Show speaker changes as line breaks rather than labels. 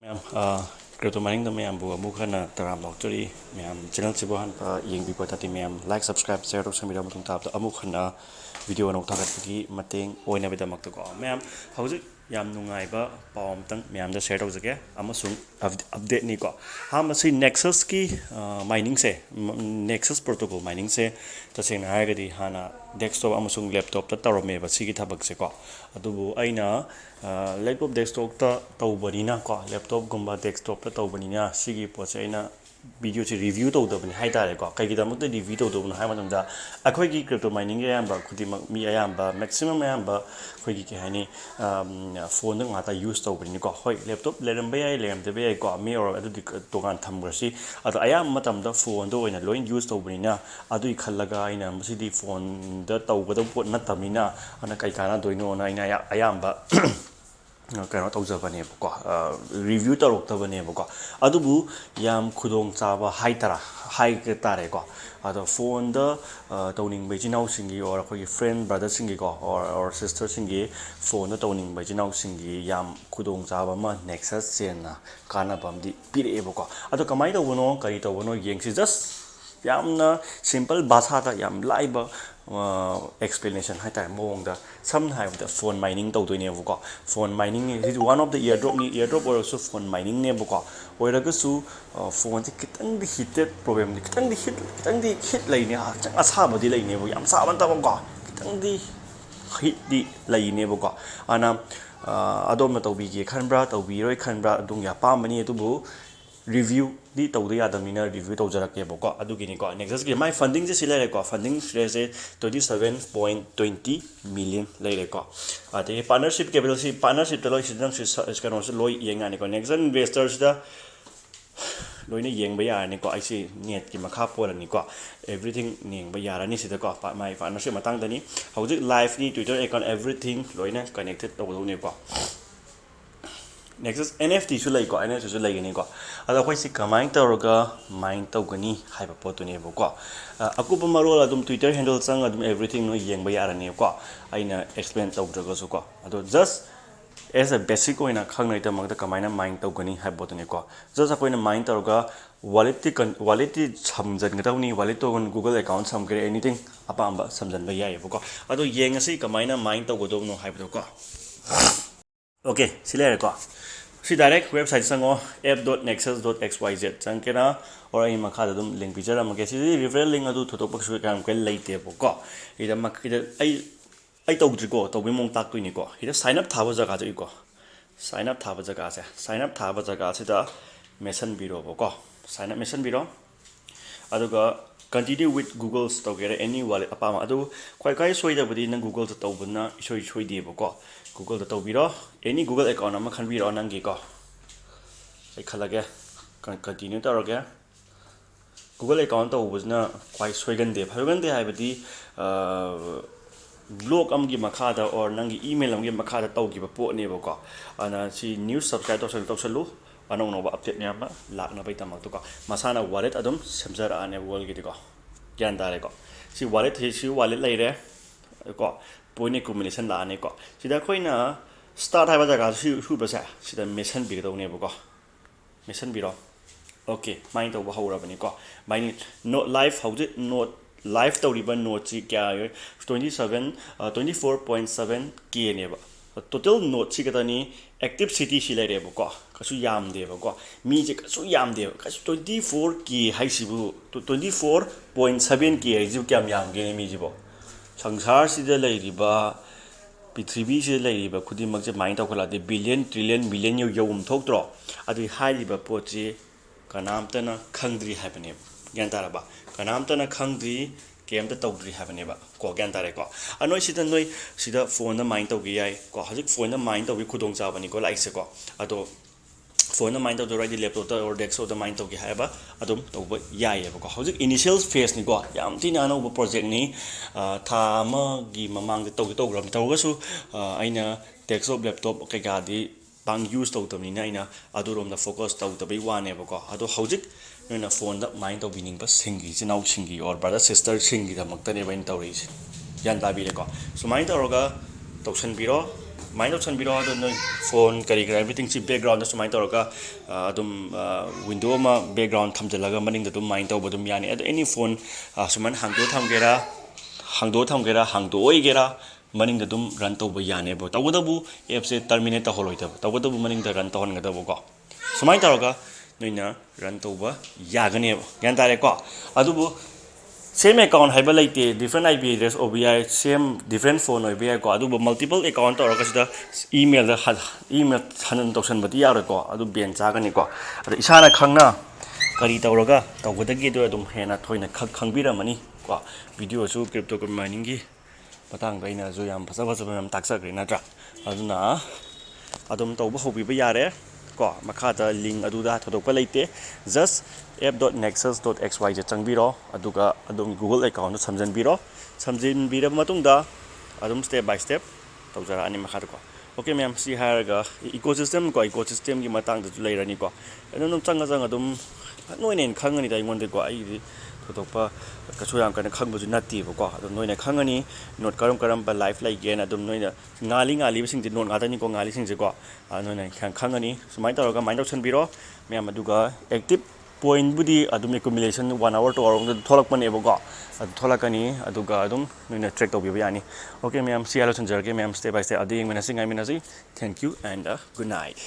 Crypto mining da mayam bu amu khana taram doctory mayam channel chibo han pa yeng bi patati mayam like subscribe share to samira mutung tab da amu khana video no thagat gi mateng oina bida mak to ko mayam hauji yam nungai ba pawm tang mayam da share to jage amasung update ni ko ha masi nexus ki mining se nexus protocol mining se taseng na ga di hana desktop amasung laptop ta tarome ba sigi thabak se ko adubu aina laptop desktop ta tawbanina ko laptop gumba desktop ta tawbanina sigi poche aina video chi review to da bani hai tare ko kai gi da mut review to do na hai ma da akhoi gi crypto mining ya ba khudi mi ayam ba maximum ayam ba khoi gi ke hani phone nga ta use to bani ko hoi laptop leram ba ai leram de ba ai ko mi or adu to kan tham gra si adu ayam matam da phone do ina loin use to bani na adu khallaga aina musidi phone da to ba da pot na tamina ana kai kana doino na ina ayam ba kano tawjabane ko review taroktabane ko adubu yam khudong chaba hai tara hai ke tare ko ado phone da towning bejinau singi or khoi friend brother singi ko or sister singi phone da towning bejinau singi yam khudong chaba ma nexus chena kana bamdi pire ko ado kamai da wono kari to wono yengsi just yamna simple basa da yam laiba explanation hai ta mong da some have the phone mining to ne bu ko phone mining is one of the airdrop or also phone mining ne bu ko oira ga su phone ti kitang di hit problem di kitang di hit lai ne ha chang asa ba di lai ne bu yam sa ban ta ba ko kitang di hit di lai ne bu ko ana adom na to bi ge khan bra to bi roi khan bra dung ya pa mani tu bu review di tawda yadamina review tawjarake boko adugini ko nexus gi my funding je silare ko funding se 27.20 million leire ko ate partnership capital si partnership to loi sidang is kan also loi yenga ni ko nexus investors da loina yengba ya ni ko aisi net ki makha pol ni ko everything ning ba yara ni sida ko my partnership matang dani hauji live ni twitter account everything loina connected tawdo ni ko Nexus NFT su lai ko NFT su lai ni ko ada khoi si kamai tawga mine tawgani haiba potu ne bo ko akupa marol adum twitter handle sang adum everything no yeng ba yara ne ko aina explain tawdra su ko ado just as a basic oina khangnai ta magda kamaina mine tawgani haiba potu ne ko just akoina mine tawga wallet samjan ga tawni wallet to google account samgre anything apamba samjan ba yai bo ko ado yeng asi kamaina mine tawgo no haiba ko okay silere ko si direct website sango app.nexus.xyz changkena or ai makha dum link picture am ke si referral link adu thotok pak su kam ke leite bo ko ida mak ida ai tawdri ko tawbi mong tak tuini ko ida sign up thaba jaga jai ko sign up thaba jaga se da mention biro bo ko sign up mention biro aduga continue with google's tawgera any wallet apama adu kai soida budi na google ta tawbuna soi de bo ko Google to biro any Google account am khan biro nangi ko sai khalage continue taroge Google account to buzna kwai soigande haibadi blog am gi makha da or nangi email am gi makha da tawgi ba po ne bo ko ana si news subscribe to salu anong no ba update ne ma lak na bai tamak to ko masana wallet adum semjar ane wall gi ko gyan dare ko si wallet lai re ko point combination la ne ko sida khoina start haiba jaga su ba sa sida mission bi do ne bo mission bi ro okay mine to ba hawra bani ko mine not live how not live to ribbon note chi kya 24.7 k ne ba total note chi ga ni active city si lai re bo ko kasu yam de bo ko mi je kasu yam de kasu 24 k hai sibu 24.7 k ji kyam yam ge mi ji bo संसार सिदा लैरिबा पृथ्वी से लैरिबा खुदिमक जे mine तौखलादे billion trillion million यौम थोक्त्रो अदु हाइरिबा पोचे कनामतना खंगद्री हाबने ग्यान ताराबा कनामतना खंगद्री केमता तौद्री हाबने बा को ग्यान तारे को अनोय सिदा नोय सिदा फोन माइन तौगी याय को हजिक फोन माइन तौगी खुदोंग चाबनी को लाइसे को अदो फोन माइन तौदो राइट लैपटॉप और डेस्कटॉप माइन तौगी हायबा अदुम तौबा याय बा को हजिक इनिशियल फेज नि को याम तिना अनौब प्रोजेक्ट नि था अमा गी ममांग तौगी तौग्रम तौगसु आइना डेस्कटॉप लैपटॉप कैगादी पांग यूज तौदमनिना आइना अदुरोम दा फोकस तौदबई वाने बा को अदो हजिक नोना फोन दा माइन तौबिनिंग बा सिंगी जिनाउ सिंगी और ब्रदर सिस्टर सिंगी दा मक्तने बाइन तौरिस यान ताबिरे को सुमाइन तौरगा तौसन बिरो ꯃꯥꯏꯅ ꯇꯧꯁꯟꯕꯤꯔꯣ ꯑꯗꯣ ꯅꯣꯏ ꯐꯣꯟ ꯀꯔꯤ ꯀꯔꯤ ꯑꯦꯚ꯭ꯔꯤꯊꯤꯡꯁꯤ ꯕꯦꯛꯒ꯭ꯔꯥꯎꯟꯗ ꯁꯨꯃꯥꯏꯅ ꯇꯧꯔꯒ ꯑꯗꯨꯝ ꯋꯤꯟꯗꯣ ꯑꯃ ꯕꯦꯛꯒ꯭ꯔꯥꯎꯟ ꯊꯝꯖꯤꯜꯂꯒ ꯃꯅꯤꯡꯗ ꯑꯗꯨꯝ ꯃꯥꯏꯟ ꯇꯧꯕ ꯑꯗꯨꯝ ꯌꯥꯅꯤ ꯑꯗꯣ ꯑꯦꯅꯤ ꯐꯣꯟ ꯁꯨꯃꯥꯏꯅ ꯍꯥꯡꯗꯣꯛꯑ ꯊꯝꯒꯦꯔꯥ ꯍꯥꯡꯗꯣꯛꯑꯣꯏꯒꯦꯔꯥ ꯃꯅꯤꯡꯗ ꯑꯗꯨꯝ ꯔꯟ ꯇꯧꯕ ꯌꯥꯅꯦꯕ ꯇꯧꯕꯇꯕꯨ ꯑꯦꯞꯁꯦ ꯇꯔꯃꯤꯅꯦꯠ ꯇꯧꯍꯜꯂꯣꯏꯗꯕ ꯇꯧꯕꯇꯕꯨ ꯃꯅꯤꯡꯗ ꯔꯟ ꯇꯧꯍꯟꯒꯗꯕꯀꯣ ꯁꯨꯃꯥꯏꯅ ꯇꯧꯔꯒ ꯅꯣꯏꯅ ꯔꯟ ꯇꯧꯕ ꯌꯥꯒꯅꯦꯕ ꯒ꯭ꯌꯥꯟ ꯇꯥꯔꯦꯀꯣ ꯑꯗꯨꯕꯨ ꯁꯦꯝ ꯑꯦꯀꯥꯎꯟ ꯍꯥꯏꯕ ꯂꯩꯇꯦ ꯗꯤꯐ꯭ꯔꯦꯟ ꯑꯥꯏ ꯄꯤ ꯑꯦꯗ꯭ꯔꯦꯁ ꯑꯣꯏꯕ ꯌꯥꯏ ꯁꯦꯝ ꯗꯤꯐ꯭ꯔꯦꯟ ꯐꯣꯟ ꯑꯣꯏꯕ ꯌꯥꯏꯀꯣ ꯑꯗꯨꯕꯨ ꯃꯜꯇꯤꯄꯜ ꯑꯦꯀꯥꯎꯟ ꯇꯧꯔꯒ ꯁꯤꯗ ꯏꯃꯦꯜꯗ ꯏꯃꯦꯜ ꯍꯟꯅ ꯇꯧꯁꯟꯕꯗꯤ ꯌꯥꯔꯣꯏꯀꯣ ꯑꯗꯨ ꯕꯦꯟ ꯆꯥꯒꯅꯤꯀꯣ ꯑꯗꯣ ꯏꯁꯥꯅ ꯈꯪꯅ ꯀꯔꯤ ꯇꯧꯔꯒ ꯇꯧꯒꯗꯒꯦꯗꯣ ꯑꯗꯨꯝ ꯍꯦꯟꯅ ꯊꯣꯏꯅ ꯈꯪꯕꯤꯔꯝꯃꯅꯤ ꯀꯣ ꯚꯤꯗꯤꯑꯣꯁꯨ ꯀ꯭ꯔꯤꯞꯇꯣ ꯃꯥꯏꯅꯤꯡꯒꯤ ꯃꯇꯥꯡꯗ ꯑꯩꯅꯁꯨ ꯌꯥꯝ ꯐꯖꯕ ꯌꯥꯝ ꯇꯥꯛꯆꯈ꯭ꯔꯦ ꯅꯠꯇ꯭ꯔꯥ ꯑꯗꯨꯅ ꯑꯗꯨꯝ ꯇꯧꯕ ꯍꯧꯕꯤꯕ ꯌꯥꯔꯦ ꯀꯣ ꯃꯈꯥꯗ ꯂꯤꯡ ꯑꯗꯨꯗ ꯊꯣꯏꯗꯣꯛꯄ ꯂꯩꯇꯦ ꯖꯁ app.nexus.xyz ꯆꯪꯕꯤꯔꯣ ꯑꯗꯨꯒ ꯑꯗꯨꯝ ꯒꯨꯒꯜ ꯑꯦꯀꯥꯎꯟꯗꯣ ꯁꯝꯖꯤꯟꯕꯤꯔꯕ ꯃꯇꯨꯡꯗ ꯑꯗꯨꯝ ꯁ꯭ꯇꯦꯞ ꯕꯥꯏ ꯁ꯭ꯇꯦꯞ ꯇꯧꯖꯔꯛꯑꯅꯤ ꯃꯈꯥꯗꯀꯣ ꯑꯣꯀꯦ ꯃꯌꯥꯝ ꯁꯤ ꯍꯥꯏꯔꯒ ꯏꯀꯣꯁꯤꯁꯇꯦꯝꯒꯤ ꯃꯇꯥꯡꯗꯁꯨ ꯂꯩꯔꯅꯤꯀꯣ ꯑꯗꯨꯝ ꯆꯪꯉ ꯑꯗꯨꯝ ꯅꯣꯏꯅ ꯍꯦꯟꯅ ꯈꯪꯉꯅꯤꯗ ꯑꯩꯉꯣꯟꯗꯀꯣ ꯑꯩꯗꯤ ꯊꯣꯏꯗꯣꯛꯄ ꯀꯩꯁꯨ ꯌꯥꯝ ꯀꯟꯅ ꯈꯪꯕꯁꯨ ꯅꯠꯇꯦꯕꯀꯣ ꯑꯗꯨꯝ ꯅꯣꯏꯅ ꯈꯪꯉꯅꯤ ꯅꯣꯠ ꯀꯔꯝꯕ ꯂꯥꯏꯐ ꯂꯩꯒꯦꯅ ꯑꯗꯨꯝ ꯅꯣꯏꯅ ꯉꯥꯜꯂꯤꯕꯁꯤꯡꯁꯦ ꯅꯣꯠ ꯉꯥꯛꯇꯅꯤꯀꯣ ꯉꯥꯜꯂꯤꯁꯤꯡꯁꯦꯀꯣ ꯅꯣꯏꯅ ꯈꯪꯉꯅꯤ ꯁꯨꯃꯥꯏꯅ ꯇꯧꯔꯒ ꯃꯥꯏꯟ ꯇꯧꯁꯟꯕꯤꯔꯣ ꯃꯌꯥꯝ ꯑꯗꯨꯒ ꯑꯦꯛꯇꯤꯞ ꯄꯣꯏꯟꯕꯨꯗꯤ ꯑꯗꯨꯝ ꯑꯦꯀꯨꯃꯨꯂꯦꯁꯟ 1 hour 2 hour ꯊꯣꯛꯂꯛꯄꯅꯦꯕꯀꯣ ꯑꯗꯨ ꯊꯣꯛꯂꯛꯀꯅꯤ ꯑꯗꯨꯒ ꯑꯗꯨꯝ ꯅꯣꯏꯅ ꯇ꯭ꯔꯦꯛ ꯇꯧꯕꯤꯕ ꯌꯥꯅꯤ ꯑꯣꯀꯦ ꯃꯌꯥꯝ ꯁꯤ ꯂꯣꯏꯁꯤꯟꯖꯔꯒꯦ ꯃꯌꯥꯝ ꯁ꯭ꯇꯦꯞ ꯕꯥꯏ ꯁ꯭ꯇꯦꯞ ꯑꯗꯨ ꯌꯦꯡꯃꯤꯟꯅꯁꯤ ꯉꯥꯏꯃꯤꯟꯅꯁꯤ thank you and good night